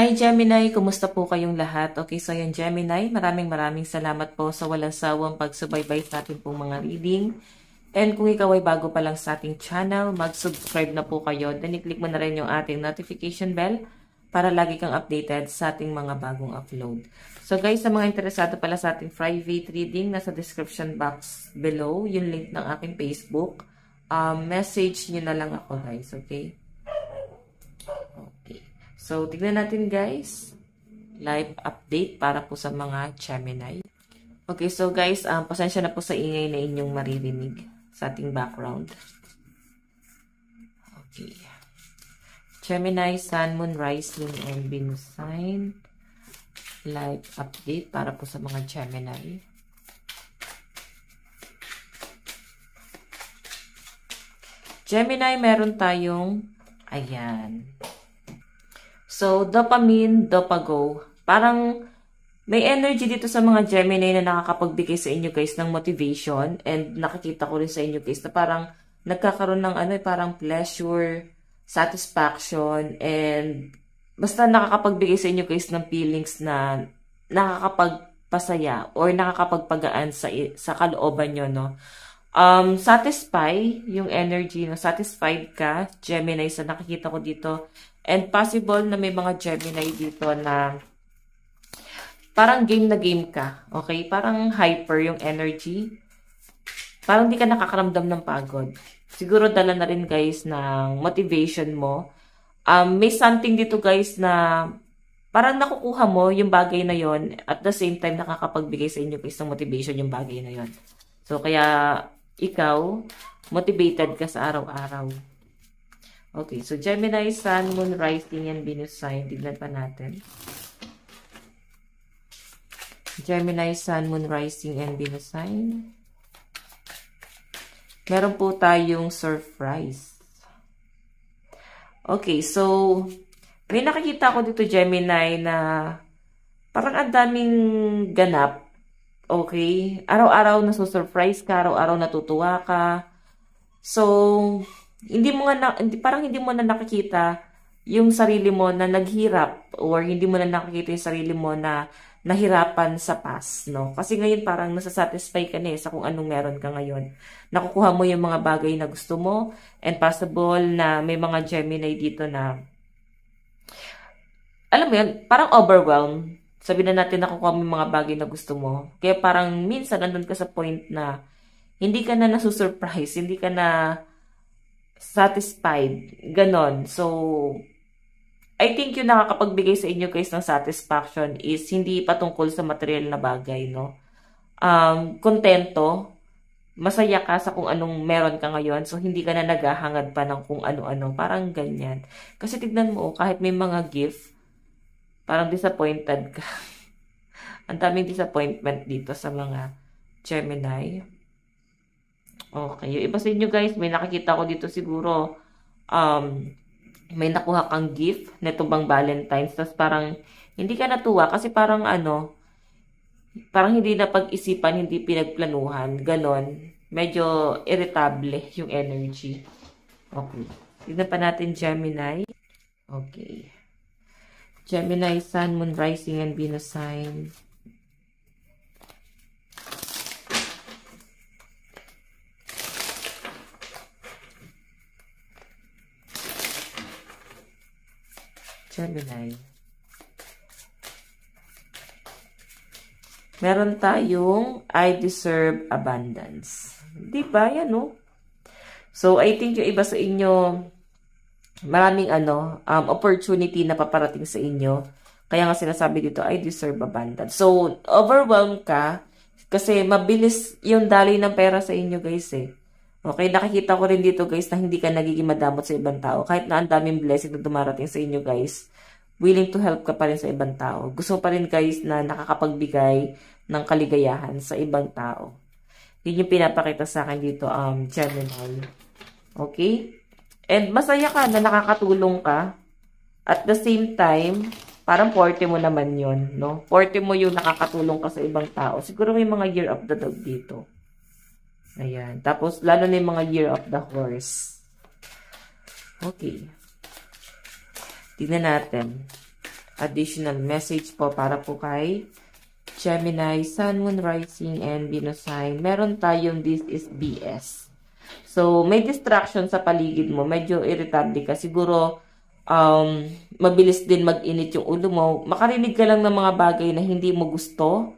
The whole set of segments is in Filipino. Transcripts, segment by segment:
Hi Gemini, kumusta po kayong lahat? Okay, so yan Gemini, maraming salamat po sa walang sawang pagsubaybay sa ating pong mga reading. And kung ikaw ay bago pa lang sa ating channel, mag-subscribe na po kayo. Then i-click mo na rin yung ating notification bell para lagi kang updated sa ating mga bagong upload. So guys, sa mga interesado pala sa ating private reading, nasa description box below yung link ng aking Facebook. Message nyo na lang ako guys, okay? Okay. So, tignan natin guys, live update para po sa mga Gemini. Okay, so guys, pasensya na po sa ingay na inyong maririnig sa ating background. Okay. Gemini, Sun, Moon, Rising, and Venus sign. Live update para po sa mga Gemini. Gemini, meron tayong, ayan. So, dopamine, dopago. Parang may energy dito sa mga Gemini na nakakapagbigay sa inyo guys ng motivation. And nakikita ko rin sa inyo guys na parang nagkakaroon ng parang pleasure, satisfaction, and basta nakakapagbigay sa inyo guys ng feelings na nakakapagpasaya or nakakapagpagaan sa kalooban nyo, no? Satisfy yung energy, no? Satisfied ka, Gemini, sa nakikita ko dito. And possible na may mga Gemini dito na parang game na game ka. Okay? Parang hyper yung energy. Parang di ka nakakaramdam ng pagod. Siguro dala na rin guys ng motivation mo. May something dito guys na parang nakukuha mo yung bagay na yon at the same time nakakapagbigay sa inyo guys ng motivation yung bagay na yon. So kaya ikaw, motivated ka sa araw-araw. Okay, so Gemini, Sun, Moon, Rising, and Venus sign. Tignan pa natin. Gemini, Sun, Moon, Rising, and Venus sign. Meron po tayong surprise. Okay, so may nakikita ko dito Gemini na parang ang daming ganap. Okay? Araw-araw nasusurprise ka, araw-araw natutuwa ka. So, parang hindi mo na nakikita yung sarili mo na naghirap or hindi mo na nakikita yung sarili mo na nahirapan sa past, no? Kasi ngayon parang nasasatisfy ka na sa kung anong meron ka ngayon. Nakukuha mo yung mga bagay na gusto mo and possible na may mga Gemini dito na alam mo yun, parang overwhelmed. Sabihin na natin nakukuha mo yung mga bagay na gusto mo. Kaya parang minsan nandun ka sa point na hindi ka na nasusurprise, hindi ka na satisfied. Ganon. So, I think yung nakakapagbigay sa inyo guys ng satisfaction is hindi patungkol sa material na bagay, no? Kontento, masaya ka sa kung anong meron ka ngayon. So, hindi ka na naghahangad pa ng kung ano-ano. Parang ganyan. Kasi tignan mo, kahit may mga gift, parang disappointed ka. Ang daming disappointment dito sa mga Gemini. Okay. Yung iba sa inyo guys, may nakikita ko dito siguro, may nakuha kang gift neto bang Valentine's. Tapos parang hindi ka natuwa kasi parang parang hindi na pag-isipan, hindi pinagplanuhan. Ganon. Medyo irritable yung energy. Okay. Tignan pa natin Gemini. Okay. Gemini, Sun, Moon, Rising, and Venus sign. Gemini. Meron tayong I deserve abundance. Di ba? Yan, no? So, I think yung iba sa inyo, maraming opportunity na paparating sa inyo. Kaya nga sinasabi dito, I deserve abundance. So, overwhelmed ka kasi mabilis yung daloy ng pera sa inyo, guys, eh. Okay, nakikita ko rin dito guys na hindi ka nagiging madamot sa ibang tao. Kahit na ang daming blessing na dumarating sa inyo guys, willing to help ka pa rin sa ibang tao. Gusto mo pa rin guys na nakakapagbigay ng kaligayahan sa ibang tao. Yun yung pinapakita sa akin dito, Gemini. Okay? And masaya ka na nakakatulong ka. At the same time, parang forte mo naman yun, no? Forte mo yung nakakatulong ka sa ibang tao. Siguro may mga year of the dog dito. Ayan. Tapos, lalo na yung mga year of the horse. Okay. Tignan natin. additional message po para po kay Gemini, Sun, Moon, Rising, and Venus sign. Meron tayong this is BS. So, may distraction sa paligid mo. Medyo irritable ka. Siguro, mabilis din mag-init yung ulo mo. Makarinig ka lang ng mga bagay na hindi mo gusto.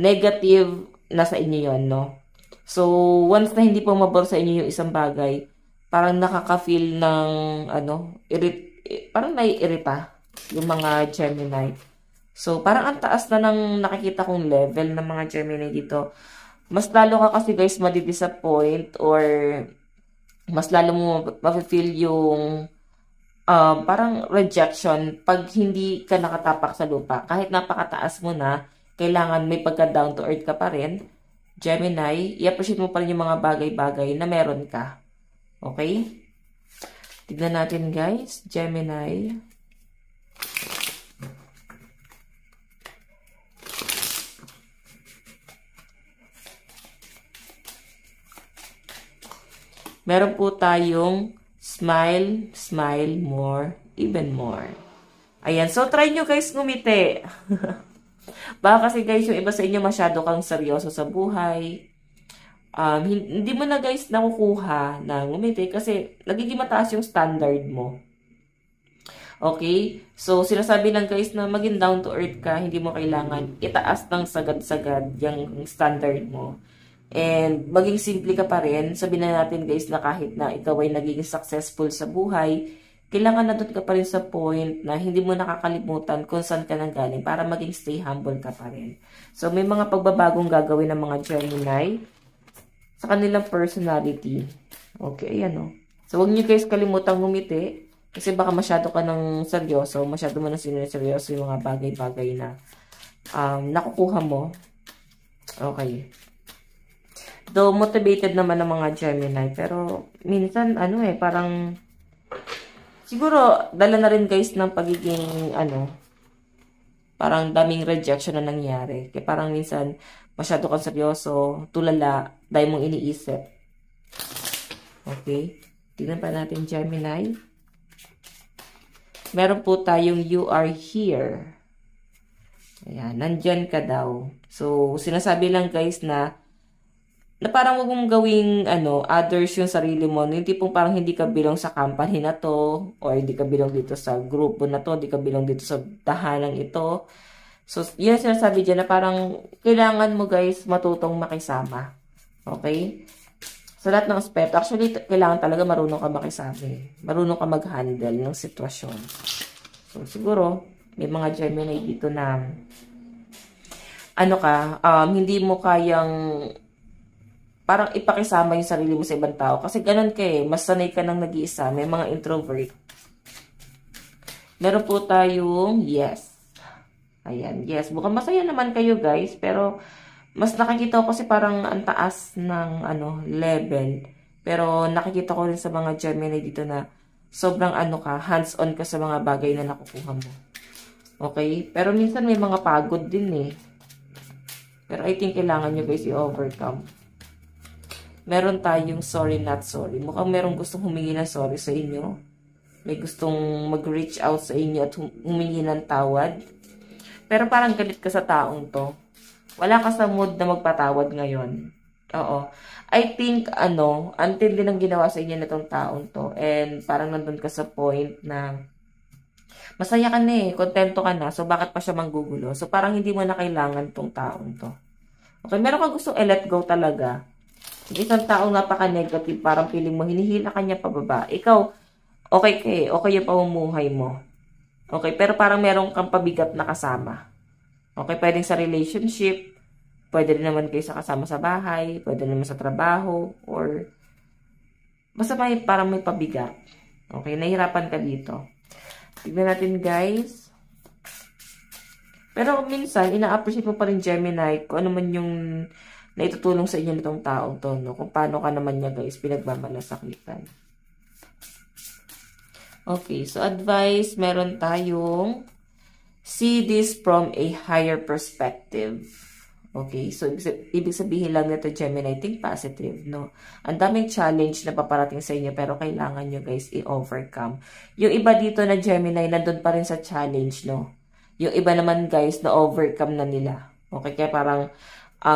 Negative na sa inyo yon, no? So, once na hindi po mabor sa inyo yung isang bagay, parang nakaka-feel ng, parang naiirita yung mga Gemini. So, parang ang taas na ng nakikita kong level ng mga Gemini dito. Mas lalo ka kasi guys madi-disappoint or mas lalo mo ma-feel yung parang rejection pag hindi ka nakatapak sa lupa. Kahit napakataas mo na, kailangan may pagka down to earth ka pa rin. Gemini, i-appreciate mo pa rin yung mga bagay-bagay na meron ka. Okay? Tignan natin guys, Gemini. Meron po tayong smile, smile more, even more. Ayan. So, try nyo guys ngumiti. Baka kasi guys, yung iba sa inyo masyado kang seryoso sa buhay. Hindi mo na guys nakukuha na ngumiti kasi nagiging mataas yung standard mo. Okay? So, sinasabi lang guys na maging down to earth ka, hindi mo kailangan itaas ng sagad-sagad yung standard mo. And maging simple ka pa rin. Sabihin na natin guys na kahit na ikaw ay naging successful sa buhay, kailangan na doon ka pa rin sa point na hindi mo nakakalimutan kung saan ka nang galing para maging stay humble ka pa rin. So may mga pagbabagong gagawin ng mga Gemini sa kanilang personality. Okay, ayan o. So huwag nyo guys kalimutan ngumiti kasi baka masyado ka ng seryoso, masyado mo na seryoso yung mga bagay-bagay na nakukuha mo. Okay. Though motivated naman ng mga Gemini, pero minsan parang siguro dala na rin guys ng pagiging parang daming rejection na nangyari. Kaya parang minsan masyado kang seryoso, tulala, dahil mong iniisip. Okay? Tingnan pa natin Gemini. Meron po tayong you are here. Ayan, nandyan ka daw. So, sinasabi lang guys na parang wag mong gawing others yung sarili mo. Yung tipong parang hindi ka bilong sa company na to or hindi ka bilong dito sa grupo na to, hindi ka bilong dito sa tahanan ito. So, yun sinasabi dyan na parang kailangan mo guys matutong makisama. Okay? Sa lahat ng aspeto. Actually, kailangan talaga marunong ka makisama. Marunong ka mag-handle ng sitwasyon. So, siguro, may mga Gemini dito na hindi mo kayang parang ipakisama yung sarili mo sa ibang tao. Kasi ganun ka mas sanay ka nang nag-iisa. May mga introvert. Meron po tayong yes. Ayan, yes. Mukhang masaya naman kayo guys. Pero, mas nakikita ko kasi parang ang taas ng level. Pero, nakikita ko rin sa mga Gemini dito na sobrang hands-on ka sa mga bagay na nakukuha mo. Okay? Pero minsan may mga pagod din Pero I think kailangan nyo guys i-overcome. Meron tayong sorry not sorry. Mukhang merong gustong humingi ng sorry sa inyo. May gustong mag-reach out sa inyo at humingi ng tawad. Pero parang galit ka sa taong to. Wala ka sa mood na magpatawad ngayon. Oo. I think, until din ang ginawa sa inyo na tong taong to. And parang nandun ka sa point na masaya ka na kontento ka na. So, bakit pa siya manggugulo? So, parang hindi mo na kailangan tong taong to. Okay, meron ka gustong i-let go talaga. Isang taong napaka-negative, parang feeling mo, hinihila ka niya pababa. Ikaw, okay yung pamumuhay mo. Okay, pero parang meron kang pabigat na kasama. Okay, pwedeng sa relationship, pwede rin naman kayo sa kasama sa bahay, pwede naman sa trabaho, or basta parang may pabigat. Okay, nahihirapan ka dito. Tignan natin guys. Pero minsan, ina-appreciate mo pa rin Gemini kung ano man yung na itutulong sa inyo nitong taong to, kung paano ka naman niya guys pinagmamalasakitan. Okay, so advice, meron tayong see this from a higher perspective. Okay? So, ibig sabihin lang nito, Gemini, think positive, no? Ang daming challenge na paparating sa inyo, pero kailangan nyo, guys, i-overcome. Yung iba dito na Gemini, nandun pa rin sa challenge, no? Yung iba naman, guys, na overcome na nila. Okay? Kaya parang,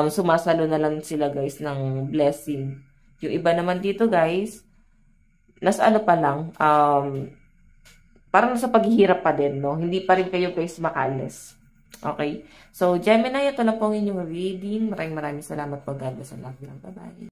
sumasalo na lang sila, guys, ng blessing. Yung iba naman dito, guys, nasa ano pa lang, parang nasa paghihirap pa din, no? Hindi pa rin kayo, guys, makalis. Okay? So, Gemini, ito na po ang inyong reading. Maraming salamat po. God bless and love you. Bye-bye.